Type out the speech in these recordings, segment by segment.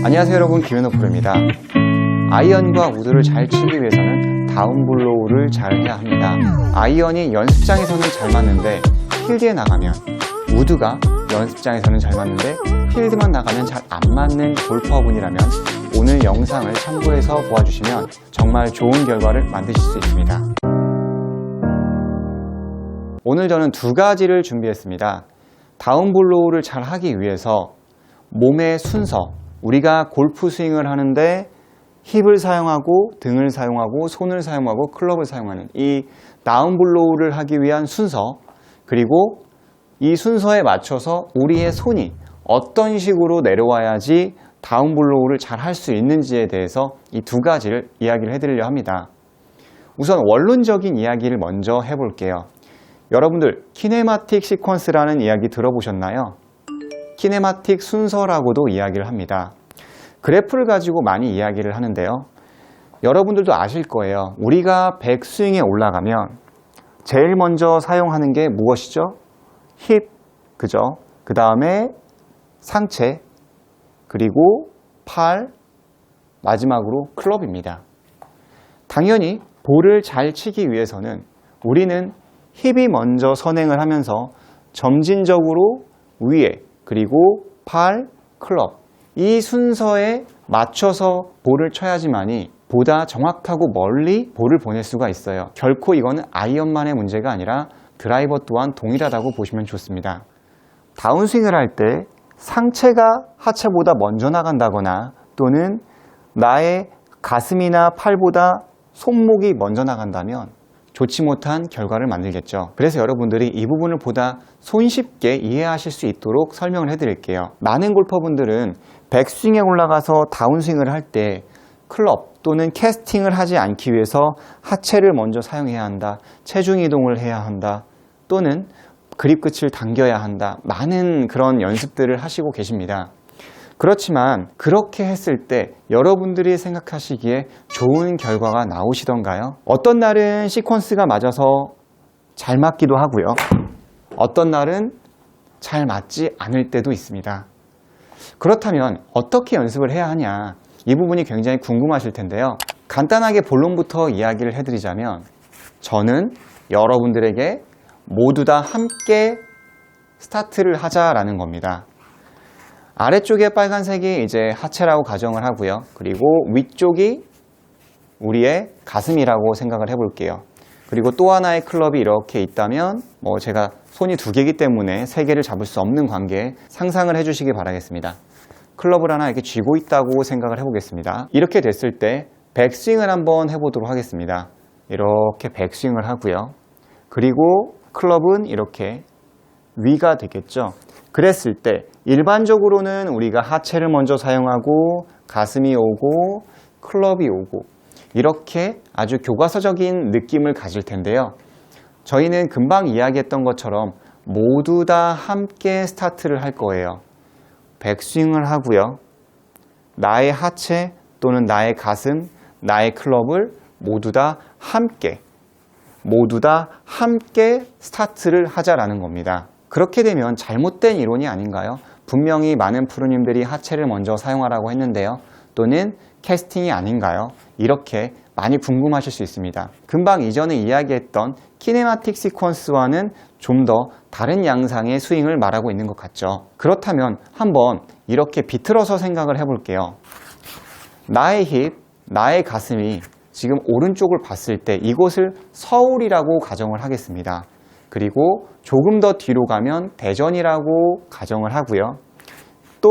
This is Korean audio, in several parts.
안녕하세요 여러분, 김현우 프로입니다. 아이언과 우드를 잘 치기 위해서는 다운블로우를 잘 해야 합니다. 아이언이 연습장에서는 잘 맞는데 필드에 나가면, 우드가 연습장에서는 잘 맞는데 필드만 나가면 잘 안 맞는 골퍼분이라면 오늘 영상을 참고해서 보아주시면 정말 좋은 결과를 만드실 수 있습니다. 오늘 저는 두 가지를 준비했습니다. 다운블로우를 잘 하기 위해서 몸의 순서, 우리가 골프 스윙을 하는데 힙을 사용하고 등을 사용하고 손을 사용하고 클럽을 사용하는 이 다운블로우를 하기 위한 순서, 그리고 이 순서에 맞춰서 우리의 손이 어떤 식으로 내려와야지 다운블로우를 잘 할 수 있는지에 대해서 이 두 가지를 이야기를 해드리려 합니다. 우선 원론적인 이야기를 먼저 해볼게요. 여러분들 키네마틱 시퀀스라는 이야기 들어보셨나요? 키네마틱 순서라고도 이야기를 합니다. 그래프를 가지고 많이 이야기를 하는데요. 여러분들도 아실 거예요. 우리가 백스윙에 올라가면 제일 먼저 사용하는 게 무엇이죠? 힙, 그죠? 그 다음에 상체, 그리고 팔, 마지막으로 클럽입니다. 당연히 볼을 잘 치기 위해서는 우리는 힙이 먼저 선행을 하면서 점진적으로 위에, 그리고 팔, 클럽, 이 순서에 맞춰서 볼을 쳐야지만이 보다 정확하고 멀리 볼을 보낼 수가 있어요. 결코 이거는 아이언만의 문제가 아니라 드라이버 또한 동일하다고 보시면 좋습니다. 다운스윙을 할 때 상체가 하체보다 먼저 나간다거나 또는 나의 가슴이나 팔보다 손목이 먼저 나간다면 좋지 못한 결과를 만들겠죠. 그래서 여러분들이 이 부분을 보다 손쉽게 이해하실 수 있도록 설명을 해드릴게요. 많은 골퍼분들은 백스윙에 올라가서 다운스윙을 할 때 클럽 또는 캐스팅을 하지 않기 위해서 하체를 먼저 사용해야 한다, 체중 이동을 해야 한다, 또는 그립 끝을 당겨야 한다, 많은 그런 연습들을 하시고 계십니다. 그렇지만 그렇게 했을 때 여러분들이 생각하시기에 좋은 결과가 나오시던가요? 어떤 날은 시퀀스가 맞아서 잘 맞기도 하고요. 어떤 날은 잘 맞지 않을 때도 있습니다. 그렇다면 어떻게 연습을 해야 하냐? 이 부분이 굉장히 궁금하실 텐데요. 간단하게 본론부터 이야기를 해드리자면, 저는 여러분들에게 모두 다 함께 스타트를 하자라는 겁니다. 아래쪽에 빨간색이 이제 하체라고 가정을 하고요. 그리고 위쪽이 우리의 가슴이라고 생각을 해볼게요. 그리고 또 하나의 클럽이 이렇게 있다면, 제가 손이 두 개이기 때문에 세 개를 잡을 수 없는 관계에 상상을 해주시기 바라겠습니다. 클럽을 하나 이렇게 쥐고 있다고 생각을 해보겠습니다. 이렇게 됐을 때 백스윙을 한번 해보도록 하겠습니다. 이렇게 백스윙을 하고요. 그리고 클럽은 이렇게 위가 되겠죠. 그랬을 때 일반적으로는 우리가 하체를 먼저 사용하고 가슴이 오고 클럽이 오고 이렇게 아주 교과서적인 느낌을 가질 텐데요. 저희는 금방 이야기했던 것처럼 모두 다 함께 스타트를 할 거예요. 백스윙을 하고요. 나의 하체 또는 나의 가슴, 나의 클럽을 모두 다 함께 스타트를 하자라는 겁니다. 그렇게 되면 잘못된 이론이 아닌가요? 분명히 많은 프로님들이 하체를 먼저 사용하라고 했는데요. 또는 캐스팅이 아닌가요? 이렇게 많이 궁금하실 수 있습니다. 금방 이전에 이야기했던 키네마틱 시퀀스와는 좀 더 다른 양상의 스윙을 말하고 있는 것 같죠. 그렇다면 한번 이렇게 비틀어서 생각을 해볼게요. 나의 힙, 나의 가슴이 지금 오른쪽을 봤을 때 이곳을 서울이라고 가정을 하겠습니다. 그리고 조금 더 뒤로 가면 대전이라고 가정을 하고요. 또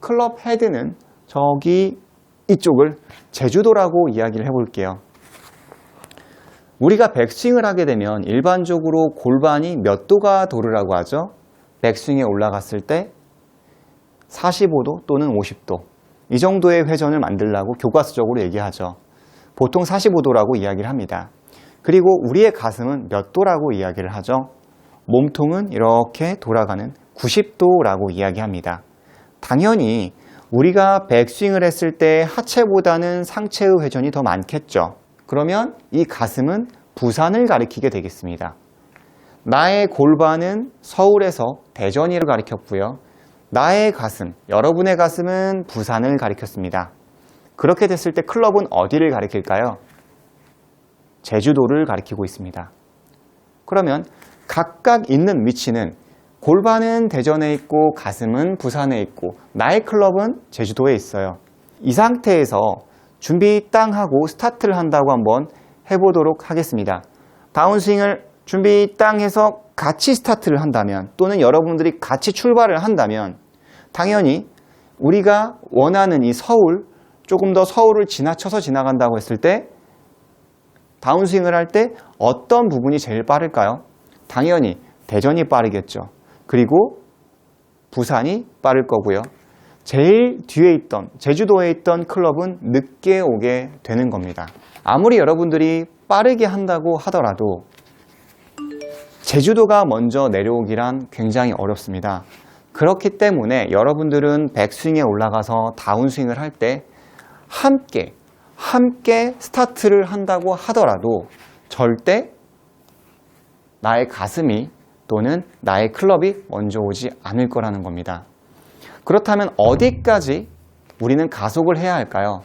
클럽 헤드는 저기 이쪽을 제주도라고 이야기를 해볼게요. 우리가 백스윙을 하게 되면 일반적으로 골반이 몇 도가 도르라고 하죠? 백스윙에 올라갔을 때 45도 또는 50도 이 정도의 회전을 만들려고 교과서적으로 얘기하죠. 보통 45도라고 이야기를 합니다. 그리고 우리의 가슴은 몇 도라고 이야기를 하죠? 몸통은 이렇게 돌아가는 90도라고 이야기합니다. 당연히 우리가 백스윙을 했을 때 하체보다는 상체의 회전이 더 많겠죠. 그러면 이 가슴은 부산을 가리키게 되겠습니다. 나의 골반은 서울에서 대전을 가리켰고요. 나의 가슴, 여러분의 가슴은 부산을 가리켰습니다. 그렇게 됐을 때 클럽은 어디를 가리킬까요? 제주도를 가리키고 있습니다. 그러면 각각 있는 위치는 골반은 대전에 있고 가슴은 부산에 있고 나의 클럽은 제주도에 있어요. 이 상태에서 준비 땅 하고 스타트를 한다고 한번 해보도록 하겠습니다. 다운스윙을 준비 땅 해서 같이 스타트를 한다면 또는 여러분들이 같이 출발을 한다면 당연히 우리가 원하는 이 서울, 조금 더 서울을 지나쳐서 지나간다고 했을 때 다운스윙을 할 때 어떤 부분이 제일 빠를까요? 당연히 대전이 빠르겠죠. 그리고 부산이 빠를 거고요. 제일 뒤에 있던 제주도에 있던 클럽은 늦게 오게 되는 겁니다. 아무리 여러분들이 빠르게 한다고 하더라도 제주도가 먼저 내려오기란 굉장히 어렵습니다. 그렇기 때문에 여러분들은 백스윙에 올라가서 다운스윙을 할 때 함께 스타트를 한다고 하더라도 절대 나의 가슴이 또는 나의 클럽이 먼저 오지 않을 거라는 겁니다. 그렇다면 어디까지 우리는 가속을 해야 할까요?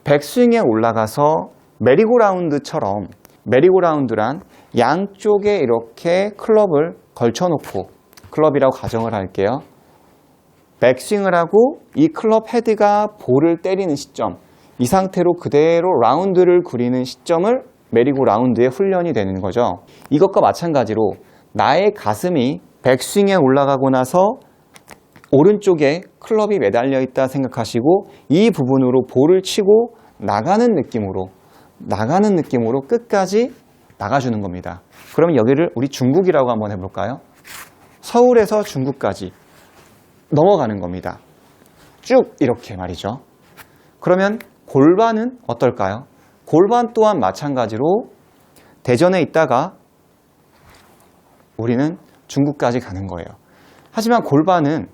백스윙에 올라가서 메리고라운드처럼, 메리고라운드란 양쪽에 이렇게 클럽을 걸쳐놓고, 클럽이라고 가정을 할게요. 백스윙을 하고 이 클럽 헤드가 볼을 때리는 시점, 이 상태로 그대로 라운드를 그리는 시점을 메리고라운드의 훈련이 되는 거죠. 이것과 마찬가지로 나의 가슴이 백스윙에 올라가고 나서 오른쪽에 클럽이 매달려 있다 생각하시고 이 부분으로 볼을 치고 나가는 느낌으로 끝까지 나가주는 겁니다. 그러면 여기를 우리 중국이라고 한번 해볼까요? 서울에서 중국까지 넘어가는 겁니다. 쭉 이렇게 말이죠. 그러면 골반은 어떨까요? 골반 또한 마찬가지로 대전에 있다가 우리는 중국까지 가는 거예요. 하지만 골반은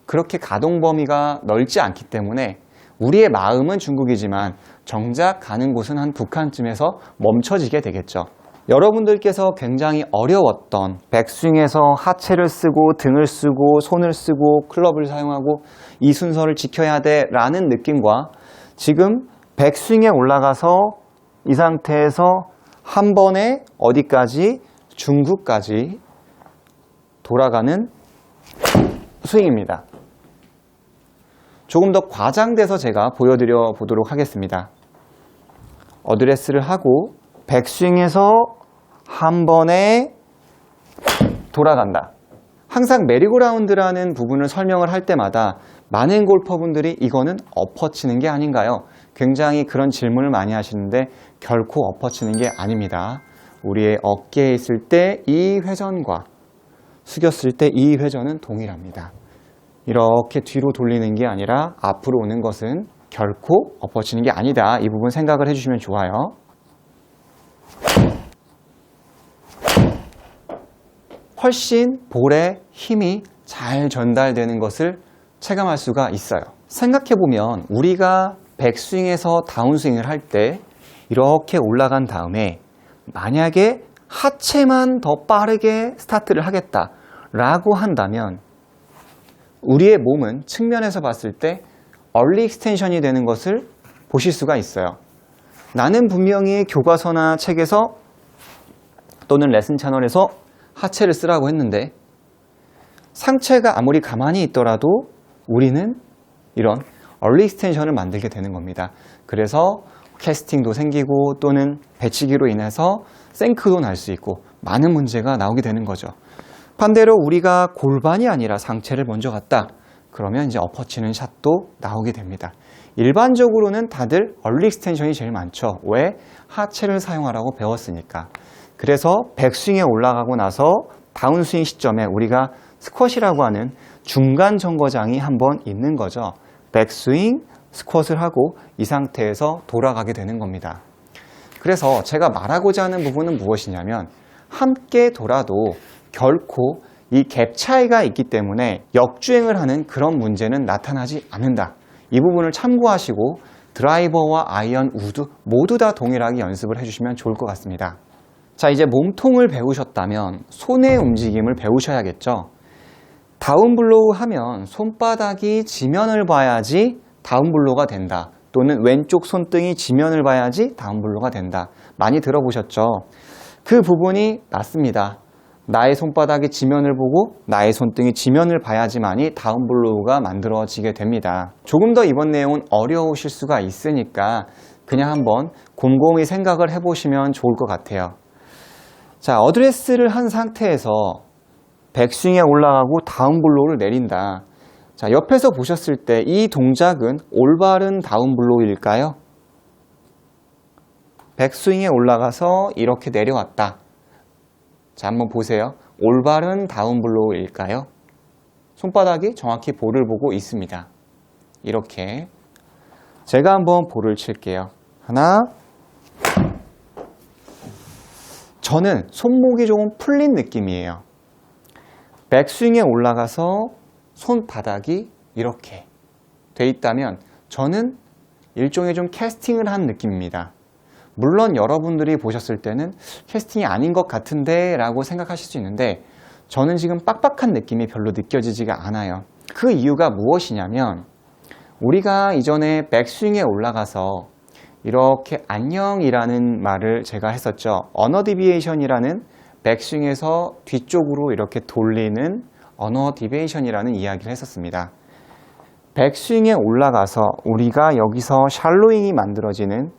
그렇게 가동 범위가 넓지 않기 때문에 우리의 마음은 중국이지만 정작 가는 곳은 한 북한쯤에서 멈춰지게 되겠죠. 여러분들께서 굉장히 어려웠던 백스윙에서 하체를 쓰고 등을 쓰고 손을 쓰고 클럽을 사용하고 이 순서를 지켜야 돼 라는 느낌과 지금 백스윙에 올라가서 이 상태에서 한 번에 어디까지? 중국까지 돌아가는 스윙입니다. 조금 더 과장돼서 제가 보여드려 보도록 하겠습니다. 어드레스를 하고 백스윙에서 한 번에 돌아간다. 항상 메리고라운드라는 부분을 설명을 할 때마다 많은 골퍼분들이 이거는 엎어치는 게 아닌가요? 굉장히 그런 질문을 많이 하시는데 결코 엎어치는 게 아닙니다. 우리의 어깨에 있을 때 이 회전과 숙였을 때 이 회전은 동일합니다. 이렇게 뒤로 돌리는 게 아니라 앞으로 오는 것은 결코 엎어치는 게 아니다. 이 부분 생각을 해주시면 좋아요. 훨씬 볼에 힘이 잘 전달되는 것을 체감할 수가 있어요. 생각해보면 우리가 백스윙에서 다운스윙을 할 때 이렇게 올라간 다음에 만약에 하체만 더 빠르게 스타트를 하겠다라고 한다면 우리의 몸은 측면에서 봤을 때 얼리 익스텐션이 되는 것을 보실 수가 있어요. 나는 분명히 교과서나 책에서 또는 레슨 채널에서 하체를 쓰라고 했는데 상체가 아무리 가만히 있더라도 우리는 이런 얼리 익스텐션을 만들게 되는 겁니다. 그래서 캐스팅도 생기고 또는 배치기로 인해서 생크도 날 수 있고 많은 문제가 나오게 되는 거죠. 반대로 우리가 골반이 아니라 상체를 먼저 갔다. 그러면 이제 엎어치는 샷도 나오게 됩니다. 일반적으로는 다들 얼리 익스텐션이 제일 많죠. 왜? 하체를 사용하라고 배웠으니까. 그래서 백스윙에 올라가고 나서 다운스윙 시점에 우리가 스쿼시라고 하는 중간 정거장이 한번 있는 거죠. 백스윙, 스쿼트를 하고 이 상태에서 돌아가게 되는 겁니다. 그래서 제가 말하고자 하는 부분은 무엇이냐면 함께 돌아도 결코 이 갭 차이가 있기 때문에 역주행을 하는 그런 문제는 나타나지 않는다. 이 부분을 참고하시고 드라이버와 아이언, 우드 모두 다 동일하게 연습을 해주시면 좋을 것 같습니다. 자, 이제 몸통을 배우셨다면 손의 움직임을 배우셔야겠죠. 다운블로우 하면 손바닥이 지면을 봐야지 다운블로우가 된다. 또는 왼쪽 손등이 지면을 봐야지 다운블로우가 된다. 많이 들어보셨죠? 그 부분이 맞습니다. 나의 손바닥이 지면을 보고 나의 손등이 지면을 봐야지만이 다운블로우가 만들어지게 됩니다. 조금 더 이번 내용은 어려우실 수가 있으니까 그냥 한번 곰곰이 생각을 해보시면 좋을 것 같아요. 자, 어드레스를 한 상태에서 백스윙에 올라가고 다운블로우를 내린다. 자, 옆에서 보셨을 때 이 동작은 올바른 다운블로우일까요? 백스윙에 올라가서 이렇게 내려왔다. 자, 한번 보세요. 올바른 다운블로우일까요? 손바닥이 정확히 볼을 보고 있습니다. 이렇게. 제가 한번 볼을 칠게요. 하나. 저는 손목이 조금 풀린 느낌이에요. 백스윙에 올라가서 손바닥이 이렇게 돼 있다면 저는 일종의 좀 캐스팅을 한 느낌입니다. 물론 여러분들이 보셨을 때는 캐스팅이 아닌 것 같은데 라고 생각하실 수 있는데 저는 지금 빡빡한 느낌이 별로 느껴지지가 않아요. 그 이유가 무엇이냐면 우리가 이전에 백스윙에 올라가서 이렇게 안녕이라는 말을 제가 했었죠. 언어 디비에이션이라는 백스윙에서 뒤쪽으로 이렇게 돌리는 언어 디비에이션이라는 이야기를 했었습니다. 백스윙에 올라가서 우리가 여기서 샬로잉이 만들어지는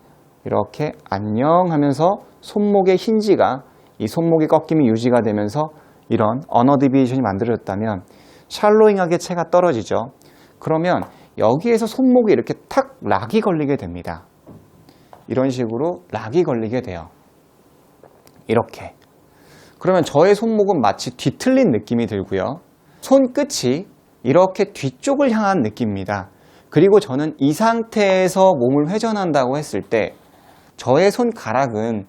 이렇게 안녕 하면서 손목의 힌지가 이 손목의 꺾임이 유지가 되면서 이런 언어 디비에이션이 만들어졌다면 샬로잉하게 채가 떨어지죠. 그러면 여기에서 손목이 이렇게 탁 락이 걸리게 됩니다. 이런 식으로 락이 걸리게 돼요. 이렇게. 그러면 저의 손목은 마치 뒤틀린 느낌이 들고요. 손끝이 이렇게 뒤쪽을 향한 느낌입니다. 그리고 저는 이 상태에서 몸을 회전한다고 했을 때 저의 손가락은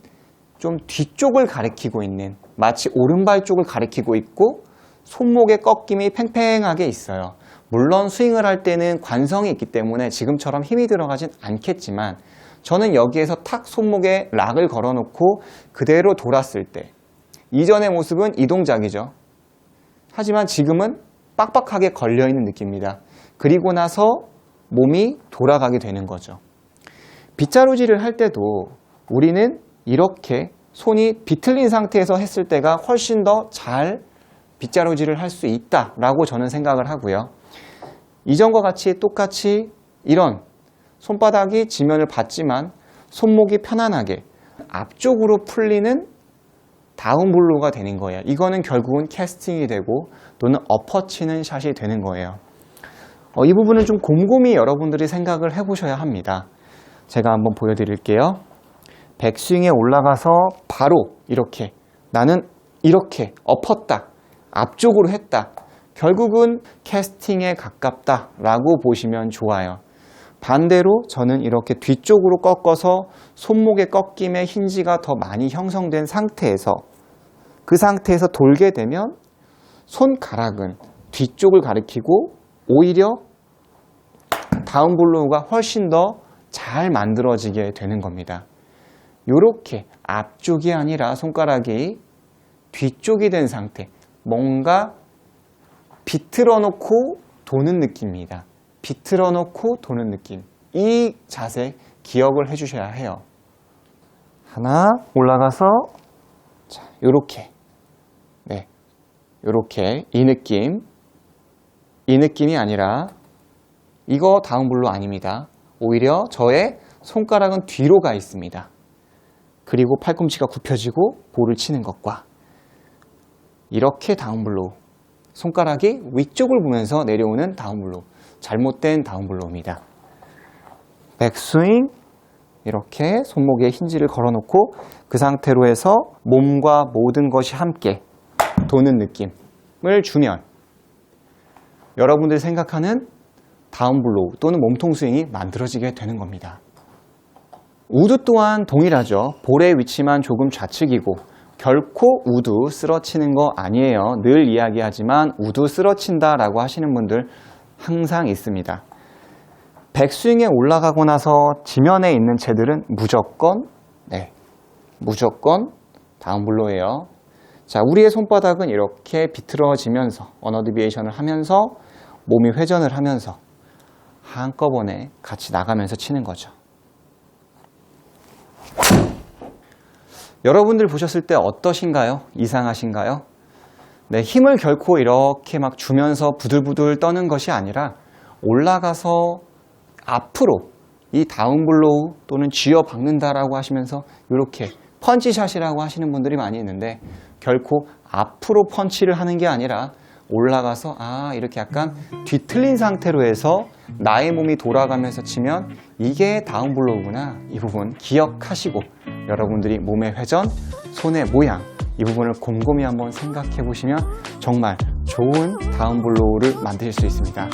좀 뒤쪽을 가리키고 있는, 마치 오른발 쪽을 가리키고 있고 손목의 꺾임이 팽팽하게 있어요. 물론 스윙을 할 때는 관성이 있기 때문에 지금처럼 힘이 들어가진 않겠지만 저는 여기에서 탁 손목에 락을 걸어놓고 그대로 돌았을 때 이전의 모습은 이 동작이죠. 하지만 지금은 빡빡하게 걸려있는 느낌입니다. 그리고 나서 몸이 돌아가게 되는 거죠. 빗자루질을 할 때도 우리는 이렇게 손이 비틀린 상태에서 했을 때가 훨씬 더 잘 빗자루질을 할 수 있다라고 저는 생각을 하고요. 이전과 같이 똑같이 이런 손바닥이 지면을 받지만 손목이 편안하게 앞쪽으로 풀리는 다운블로우가 되는 거예요. 이거는 결국은 캐스팅이 되고 또는 엎어치는 샷이 되는 거예요. 이 부분은 좀 곰곰이 여러분들이 생각을 해보셔야 합니다. 제가 한번 보여드릴게요. 백스윙에 올라가서 바로 이렇게 나는 이렇게 엎었다. 앞쪽으로 했다. 결국은 캐스팅에 가깝다 라고 보시면 좋아요. 반대로 저는 이렇게 뒤쪽으로 꺾어서 손목의 꺾임의 힌지가 더 많이 형성된 상태에서 그 상태에서 돌게 되면 손가락은 뒤쪽을 가리키고 오히려 다운블로우가 훨씬 더 잘 만들어지게 되는 겁니다. 이렇게 앞쪽이 아니라 손가락이 뒤쪽이 된 상태, 뭔가 비틀어 놓고 도는 느낌입니다. 비틀어 놓고 도는 느낌. 이 자세 기억을 해주셔야 해요. 하나 올라가서 자, 요렇게 네, 요렇게 이 느낌이 아니라 이거 다운블로우 아닙니다. 오히려 저의 손가락은 뒤로 가 있습니다. 그리고 팔꿈치가 굽혀지고 볼을 치는 것과 이렇게 다운블로우, 손가락이 위쪽을 보면서 내려오는 다운블로우, 잘못된 다운블로우입니다. 백스윙, 이렇게 손목에 힌지를 걸어놓고 그 상태로 해서 몸과 모든 것이 함께 도는 느낌을 주면 여러분들이 생각하는 다운블로우 또는 몸통 스윙이 만들어지게 되는 겁니다. 우드 또한 동일하죠. 볼의 위치만 조금 좌측이고 결코 우드 쓰러치는 거 아니에요. 늘 이야기하지만 우드 쓰러친다 라고 하시는 분들 항상 있습니다. 백스윙에 올라가고 나서 지면에 있는 채들은 무조건 다운블로우예요. 자, 우리의 손바닥은 이렇게 비틀어지면서 언어 디비에이션을 하면서 몸이 회전을 하면서 한꺼번에 같이 나가면서 치는 거죠. 여러분들 보셨을 때 어떠신가요? 이상하신가요? 네, 힘을 결코 이렇게 막 주면서 부들부들 떠는 것이 아니라 올라가서 앞으로 이 다운블로우 또는 쥐어 박는다라고 하시면서 이렇게 펀치샷이라고 하시는 분들이 많이 있는데 결코 앞으로 펀치를 하는 게 아니라 올라가서 이렇게 약간 뒤틀린 상태로 해서 나의 몸이 돌아가면서 치면 이게 다운블로우구나. 이 부분 기억하시고 여러분들이 몸의 회전, 손의 모양 이 부분을 곰곰이 한번 생각해 보시면 정말 좋은 다운블로우를 만드실 수 있습니다.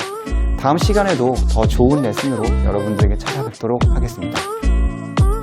다음 시간에도 더 좋은 레슨으로 여러분들에게 찾아뵙도록 하겠습니다.